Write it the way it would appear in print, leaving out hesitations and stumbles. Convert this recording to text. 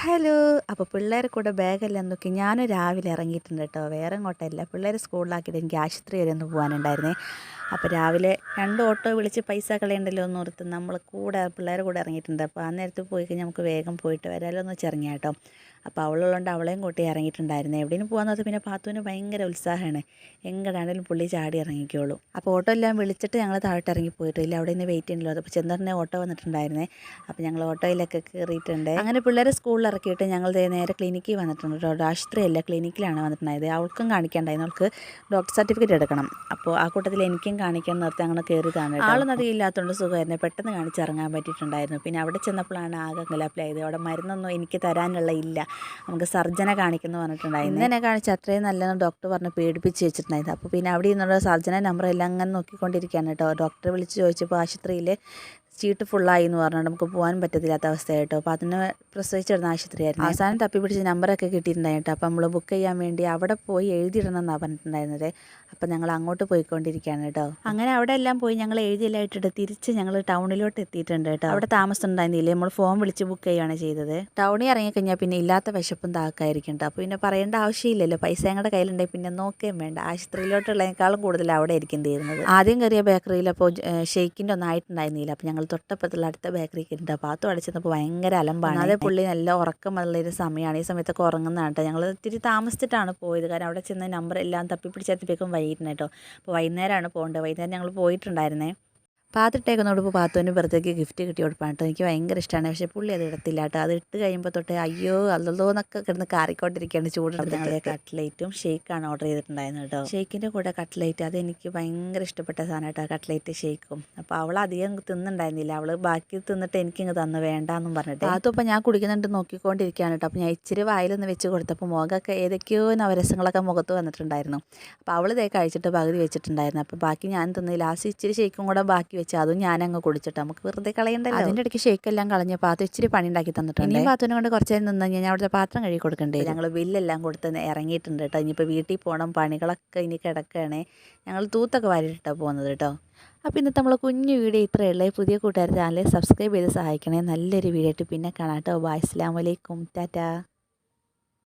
Hello. അപ്പോൾ പിള്ളേരെ കൂടെ ബാഗെല്ലാം നോക്കി ഞാനും രാവിലെ ഇറങ്ങിയിട്ടുണ്ട് കേട്ടോ. വേറെ എങ്ങോട്ടല്ല, പിള്ളേരെ സ്കൂളിലാക്കിയിട്ട് എനിക്ക് ആശുപത്രി വരെ ഒന്ന് പോകാനുണ്ടായിരുന്നേ. അപ്പോൾ രാവിലെ 2 ഓട്ടോ വിളിച്ച് പൈസ കളയണ്ടല്ലോ എന്ന് ഓർത്ത് നമ്മൾ പിള്ളേരെ കൂടെ ഇറങ്ങിയിട്ടുണ്ട്. അപ്പോൾ ആ നേരത്ത് പോയി കഴിഞ്ഞാൽ നമുക്ക് വേഗം പോയിട്ട് വരാമല്ലോ എന്ന് വെച്ചിറങ്ങിയ കേട്ടോ. അപ്പോൾ അവളുള്ളതുകൊണ്ട് അവളെയും കൂട്ടി ഇറങ്ങിയിട്ടുണ്ടായിരുന്നു. എവിടെയും പോകാമെന്ന് പറഞ്ഞാൽ പിന്നെ പാത്തുവിന് ഭയങ്കര ഉത്സാഹമാണ്. എങ്ങടാണെങ്കിലും പുള്ളി ചാടി ഇറങ്ങിക്കോളൂ. അപ്പോൾ ഓട്ടോ എല്ലാം വിളിച്ചിട്ട് ഞങ്ങൾ താഴോട്ട് ഇറങ്ങി പോയിട്ടില്ല. അവിടെ നിന്ന് വെയിറ്റ് ചെയ്യണല്ലോ. അപ്പോൾ ചെന്നിട്ടുണ്ടെങ്കിൽ ഓട്ടോ വന്നിട്ടുണ്ടായിരുന്നേ. അപ്പോൾ ഞങ്ങൾ ഓട്ടോയിലൊക്കെ കയറിയിട്ടുണ്ട്. അങ്ങനെ പിള്ളേരെ സ്കൂളിൽ ഇറക്കിയിട്ട് ഞങ്ങൾ നേരെ ക്ലിനിക്കിൽ വന്നിട്ടുണ്ട് കേട്ടോ. ആശുപത്രിയല്ല, ക്ലിനിക്കിലാണ് വന്നിട്ടുണ്ടായത്. അവൾക്കും കാണിക്കാണ്ടായിരുന്നു. അവൾക്ക് ഡോക്ടർ സർട്ടിഫിക്കറ്റ് എടുക്കണം. അപ്പോൾ ആ കൂട്ടത്തിൽ എനിക്കും കാണിക്കാൻ നിർത്തി അങ്ങനെ കയറിയതാണ്. ആളൊന്നും അധികം ഇല്ലാത്തതുകൊണ്ട് സുഖമായിരുന്നു. പെട്ടെന്ന് കാണിച്ചിറങ്ങാൻ പറ്റിയിട്ടുണ്ടായിരുന്നു. പിന്നെ അവിടെ ചെന്നപ്പോഴാണ് ആകെ ഗലാപ്പിലായത്. അവിടെ മരുന്നൊന്നും എനിക്ക് തരാനുള്ള ഇല്ല, നമുക്ക് സർജനെ കാണിക്കുന്നു പറഞ്ഞിട്ടുണ്ടായിരുന്നു. ഇന്നെ കാണിച്ച് അത്രയും നല്ലതെന്ന് ഡോക്ടർ പറഞ്ഞ് പേടിപ്പിച്ച് വെച്ചിട്ടുണ്ടായിരുന്നു. അപ്പോൾ പിന്നെ അവിടെ നിന്നുള്ള സർജനെ നമ്പർ എല്ലാം അങ്ങനെ നോക്കിക്കൊണ്ടിരിക്കുകയാണ് കേട്ടോ. ഡോക്ടറെ വിളിച്ച് ചോദിച്ചപ്പോൾ ആശുപത്രിയിൽ സീറ്റ് ഫുള്ളായി എന്ന് പറഞ്ഞാൽ നമുക്ക് പോകാൻ പറ്റത്തില്ലാത്ത അവസ്ഥയായിട്ടോ. അപ്പോൾ അതിന് പ്രസവിച്ചിരുന്ന ആശുപത്രിയായിരുന്നു. അവസാനം തപ്പി പിടിച്ച് നമ്പറൊക്കെ കിട്ടിയിട്ടുണ്ടായിട്ടോ. അപ്പോൾ നമ്മൾ ബുക്ക് ചെയ്യാൻ വേണ്ടി അവിടെ പോയി എഴുതിയിടണമെന്നാണ് പറഞ്ഞിട്ടുണ്ടായിരുന്നത്. അപ്പോൾ ഞങ്ങൾ അങ്ങോട്ട് പോയിക്കൊണ്ടിരിക്കുകയാണ് കേട്ടോ. അങ്ങനെ അവിടെ എല്ലാം പോയി ഞങ്ങൾ എഴുതിയെല്ലാം ഇട്ടിട്ട് തിരിച്ച് ഞങ്ങൾ ടൗണിലോട്ട് എത്തിയിട്ടുണ്ട് കേട്ടോ. അവിടെ താമസം ഉണ്ടായിരുന്നില്ലേ, നമ്മൾ ഫോം വിളിച്ച് ബുക്ക് ചെയ്യുകയാണ് ചെയ്തത്. ടൗണിൽ ഇറങ്ങിക്കഴിഞ്ഞാൽ പിന്നെ ഇല്ലാത്ത വിശപ്പും താക്കായിരിക്കും കേട്ടോ. അപ്പോൾ പിന്നെ പറയേണ്ട ആവശ്യമില്ലല്ലോ, പൈസ ഞങ്ങളുടെ കയ്യിലുണ്ടെങ്കിൽ പിന്നെ നോക്കുകയും വേണ്ട. ആശുപത്രിയിലോട്ടുള്ളതിനേക്കാളും കൂടുതൽ അവിടെ ആയിരിക്കും തീരുന്നത്. ആദ്യം കയറിയ ബേക്കറിയിൽ അപ്പോൾ ഷെയ്ക്കിൻ്റെ ഒന്നും ആയിട്ടുണ്ടായിരുന്നില്ല. അപ്പോൾ ഞങ്ങൾ തൊട്ടപ്പുറത്തുള്ള അടുത്ത ബേക്കറിക്ക് ഉണ്ട്. അപ്പോൾ അത് അടിച്ചപ്പോൾ ഭയങ്കര അലമ്പാണ്. അതേ പുള്ളി നല്ല ഉറക്കമുള്ളൊരു സമയമാണ്. ഈ സമയത്തൊക്കെ ഉറങ്ങുന്നതാണ് കേട്ടോ. ഞങ്ങൾ ഇത്തിരി താമസിച്ചിട്ടാണ് പോയത്. കാരണം അവിടെ ചെന്ന് നമ്പർ എല്ലാം തപ്പിപ്പിടിച്ചെത്തിപ്പേക്കും വൈകിട്ടുണ്ട് കേട്ടോ. അപ്പോൾ വൈകുന്നേരമാണ് പോകേണ്ടത്. വൈകുന്നേരം ഞങ്ങൾ പോയിട്ടുണ്ടായിരുന്നേ. പാത്തിട്ടേക്കുന്നോട് ഇപ്പോൾ പാത്തുവിന് ബർത്ത്ഡേക്ക് ഗിഫ്റ്റ് കിട്ടി കൊടുപ്പാണ് കേട്ടോ. എനിക്ക് ഭയങ്കര ഇഷ്ടമാണ്. പക്ഷേ പുള്ളി അത് ഇടത്തില്ല കേട്ടോ. അത് ഇട്ട് കഴിയുമ്പോൾ തൊട്ട് അയ്യോ അല്ലോ എന്നൊക്കെ കിടന്ന് കാറിക്കൊണ്ടിരിക്കുകയാണ്. ചൂടെടുത്ത് ഞങ്ങൾ കട്ട്ലേറ്റും ഷേക്കാണ് ഓർഡർ ചെയ്തിട്ടുണ്ടായിരുന്നത് കേട്ടോ. ഷേക്കിൻ്റെ കൂടെ കട്ട്ലേറ്റ്, അത് എനിക്ക് ഭയങ്കര ഇഷ്ടപ്പെട്ട സാധനം കേട്ടോ, കട്ട്ലേറ്റ് ഷേക്കും. അപ്പോൾ അവൾ അധികം തിന്നുണ്ടായിരുന്നില്ല. അവൾ ബാക്കി തിന്നിട്ട് എനിക്കിങ്ങ് തന്നു വേണ്ടാന്നും പറഞ്ഞിട്ട്. അതും ഞാൻ കുടിക്കുന്നുണ്ട് നോക്കിക്കൊണ്ടിരിക്കുകയാണ് കേട്ടോ. അപ്പോൾ ഞാൻ ഇച്ചിരി വായിലൊന്ന് വെച്ച് കൊടുത്തപ്പോൾ മുഖമൊക്കെ ഏതൊക്കെയോ നവരസങ്ങളൊക്കെ മുഖത്ത് വന്നിട്ടുണ്ടായിരുന്നു. അപ്പോൾ അവൾ ഇതേ കഴിച്ചിട്ട് പകുതി വെച്ചിട്ടുണ്ടായിരുന്നു. അപ്പോൾ ബാക്കി ഞാൻ തിന്ന് ലാസ്റ്റ് ഇച്ചിരി ഷേക്കും കൂടെ ബാക്കി വെച്ച് അതും ഞാനങ്ങ് കുടിച്ചിട്ട് നമുക്ക് വെറുതെ കളയണ്ടല്ലോ. അതിൻ്റെ ഇടയ്ക്ക് ഷേക്കെല്ലാം കളഞ്ഞ് പാത്തു ഇച്ചിരി പണി ഉണ്ടാക്കി തന്നിട്ടുണ്ട്. ഇനിയും പാത്തുവിനെ കൊണ്ട് കുറച്ച് നേരം നിന്ന് ഞാൻ അവിടുത്തെ പാത്രം കഴുകി കൊടുക്കണ്ടേ. ഞങ്ങൾ ബില്ലെല്ലാം കൊടുത്ത് ഇറങ്ങിയിട്ടുണ്ട് കേട്ടോ. ഇനിയിപ്പോൾ വീട്ടിൽ പോകണം, പണികളൊക്കെ ഇനി കിടക്കുകയാണ്. ഞങ്ങൾ തൂത്തൊക്കെ വാരിയിട്ടാണ് പോകുന്നത് കേട്ടോ. അപ്പോൾ ഇന്നത്തെ നമ്മളെ കുഞ്ഞു വീഡിയോ ഇത്രയേ. പുതിയ കൂട്ടുകാർ ചാനൽ സബ്സ്ക്രൈബ് ചെയ്ത് സഹായിക്കണേ. നല്ലൊരു വീഡിയോ ആയിട്ട് പിന്നെ കാണാം കേട്ടോ. ബൈ, അസ്സലാമു അലൈക്കും, ടാറ്റാ.